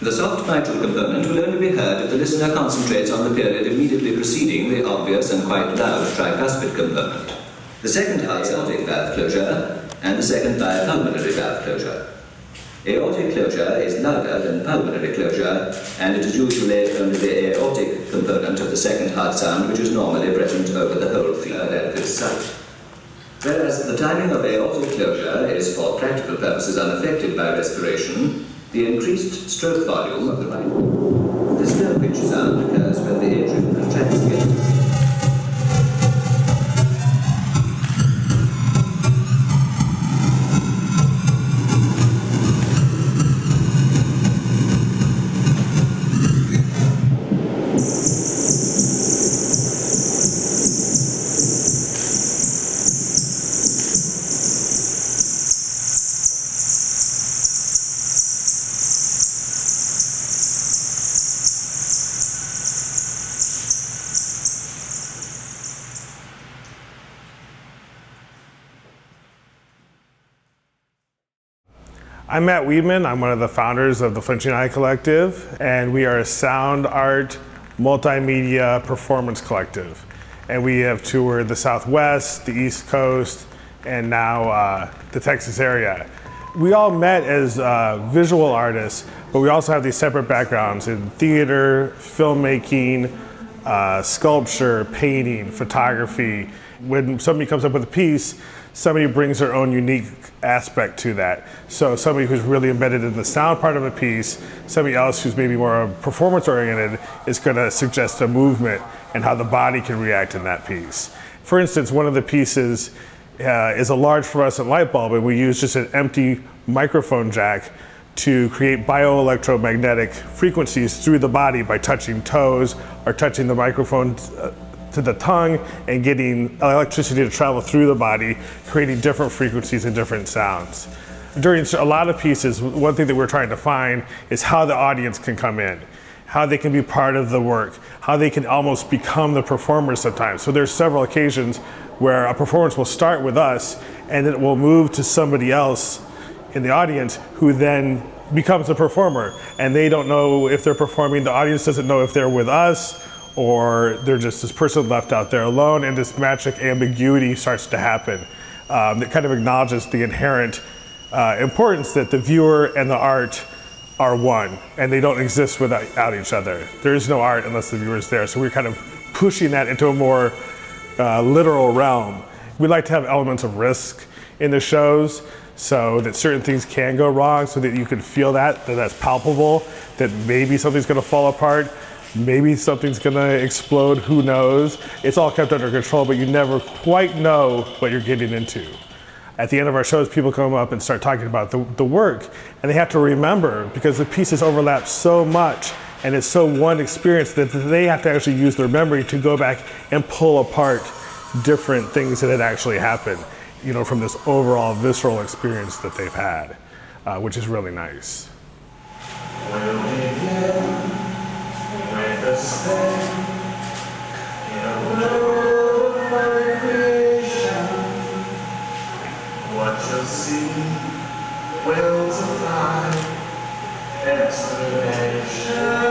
The soft mitral component will only be heard if the listener concentrates on the period immediately preceding the obvious and quite loud tricuspid component. The second heart's aortic valve closure, and the second pulmonary valve closure. Aortic closure is louder than pulmonary closure, and it is usually only the aortic component of the second heart sound which is normally present over the whole field at this site. Whereas the timing of aortic closure is for practical purposes unaffected by respiration, the increased stroke volume of the right. This low-pitch sound occurs when the atrium contracts again. I'm Matt Weedman. I'm one of the founders of the Flinching Eye Collective, and we are a sound art, multimedia performance collective. And we have toured the Southwest, the East Coast, and now the Texas area. We all met as visual artists, but we also have these separate backgrounds in theater, filmmaking, sculpture, painting, photography. When somebody comes up with a piece, somebody brings their own unique aspect to that. So somebody who's really embedded in the sound part of a piece, somebody else who's maybe more performance oriented is going to suggest a movement and how the body can react in that piece. For instance, one of the pieces is a large fluorescent light bulb, and we use just an empty microphone jack to create bioelectromagnetic frequencies through the body by touching toes or touching the microphone to the tongue and getting electricity to travel through the body, creating different frequencies and different sounds. During a lot of pieces, one thing that we're trying to find is how the audience can come in, how they can be part of the work, how they can almost become the performers sometimes. So there's several occasions where a performance will start with us and then it will move to somebody else in the audience who then becomes a performer, and they don't know if they're performing, the audience doesn't know if they're with us, or they're just this person left out there alone, and this magic ambiguity starts to happen that kind of acknowledges the inherent importance that the viewer and the art are one, and they don't exist without each other. There is no art unless the viewer is there, so we're kind of pushing that into a more literal realm. We like to have elements of risk in the shows so that certain things can go wrong, so that you can feel that's palpable, that maybe something's gonna fall apart, maybe something's gonna explode, who knows. It's all kept under control, but you never quite know what you're getting into. At the end of our shows, people come up and start talking about the work, and they have to remember, because the pieces overlap so much, and it's so one experience, that they have to actually use their memory to go back and pull apart different things that had actually happened, you know, from this overall visceral experience that they've had, which is really nice. What you'll see will survive explanation.